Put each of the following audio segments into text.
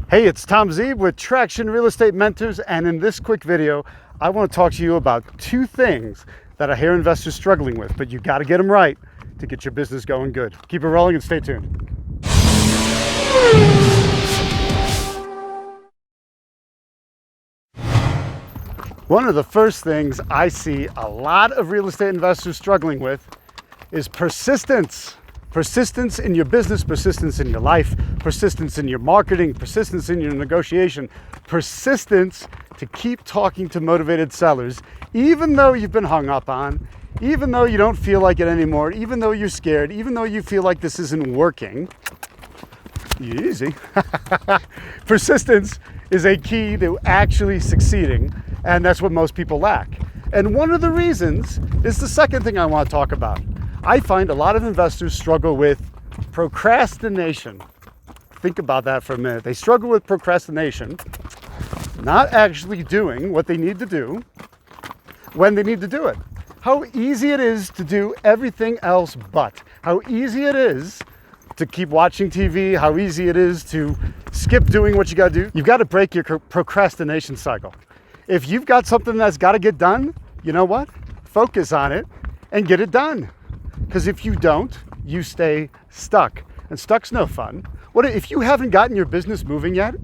Hey, it's Tom Zeeb with Traction Real Estate Mentors, and in this quick video, I want to talk to you about two things that I hear investors struggling with, but you got to get them right to get your business going good. Keep it rolling and stay tuned. One of the first things I see a lot of real estate investors struggling with is persistence. Persistence in your business, persistence in your life, persistence in your marketing, persistence in your negotiation, persistence to keep talking to motivated sellers, even though you've been hung up on, even though you don't feel like it anymore, even though you're scared, even though you feel like this isn't working. Easy. Persistence is a key to actually succeeding, and that's what most people lack. And one of the reasons is the second thing I want to talk about. I find a lot of investors struggle with procrastination. Think about that for a minute. They struggle with procrastination, not actually doing what they need to do when they need to do it. How easy it is to do everything else but. How easy it is to keep watching TV, how easy it is to skip doing what you got to do. You've got to break your procrastination cycle. If you've got something that's got to get done, you know what? Focus on it and get it done. Because if you don't, you stay stuck. And stuck's no fun. What if you haven't gotten your business moving yet?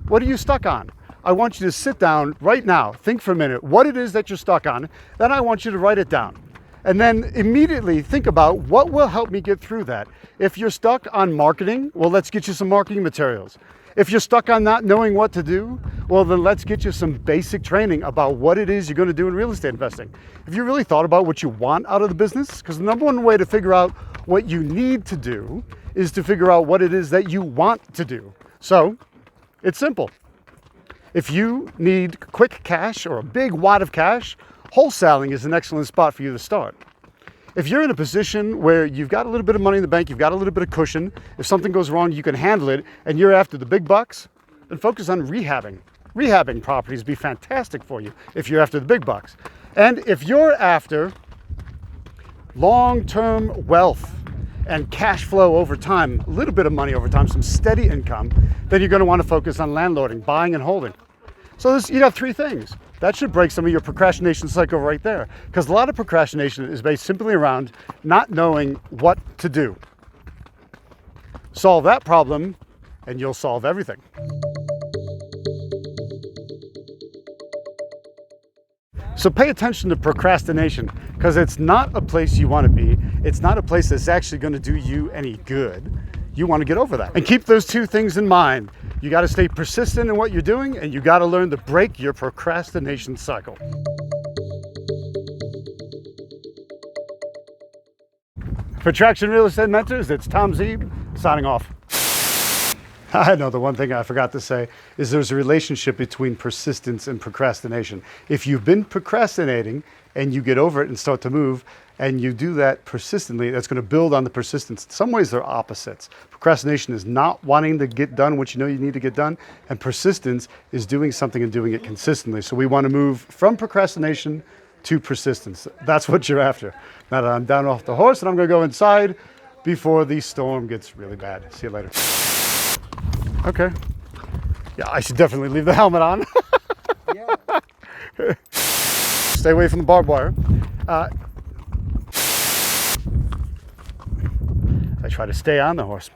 What are you stuck on? I want you to sit down right now, think for a minute what it is that you're stuck on. Then I want you to write it down. And then immediately think about what will help me get through that. If you're stuck on marketing, well, let's get you some marketing materials. If you're stuck on not knowing what to do, well, then let's get you some basic training about what it is you're going to do in real estate investing. Have you really thought about what you want out of the business? Because the number one way to figure out what you need to do is to figure out what it is that you want to do. So it's simple. If you need quick cash or a big wad of cash, wholesaling is an excellent spot for you to start. If you're in a position where you've got a little bit of money in the bank, you've got a little bit of cushion, if something goes wrong, you can handle it, and you're after the big bucks, then focus on rehabbing. Rehabbing properties be fantastic for you if you're after the big bucks. And if you're after long-term wealth and cash flow over time, a little bit of money over time, some steady income, then you're going to want to focus on landlording, buying and holding. So you got three things. That should break some of your procrastination cycle right there. Because a lot of procrastination is based simply around not knowing what to do. Solve that problem and you'll solve everything. So pay attention to procrastination, because it's not a place you want to be. It's not a place that's actually going to do you any good. You want to get over that. And keep those two things in mind. You got to stay persistent in what you're doing, and you got to learn to break your procrastination cycle. For Traction Real Estate Mentors, it's Tom Zeeb signing off. I know the one thing I forgot to say is there's a relationship between persistence and procrastination. If you've been procrastinating and you get over it and start to move, and you do that persistently, that's going to build on the persistence. In some ways, they're opposites. Procrastination is not wanting to get done what you know you need to get done, and persistence is doing something and doing it consistently. So we want to move from procrastination to persistence. That's what you're after. Now that I'm down off the horse, and I'm going to go inside before the storm gets really bad. See you later. Okay. Yeah, I should definitely leave the helmet on. Yeah. Stay away from the barbed wire. I try to stay on the horse.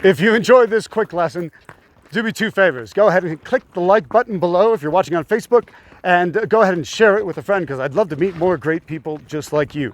If you enjoyed this quick lesson, do me two favors. Go ahead and click the like button below if you're watching on Facebook, and go ahead and share it with a friend, because I'd love to meet more great people just like you.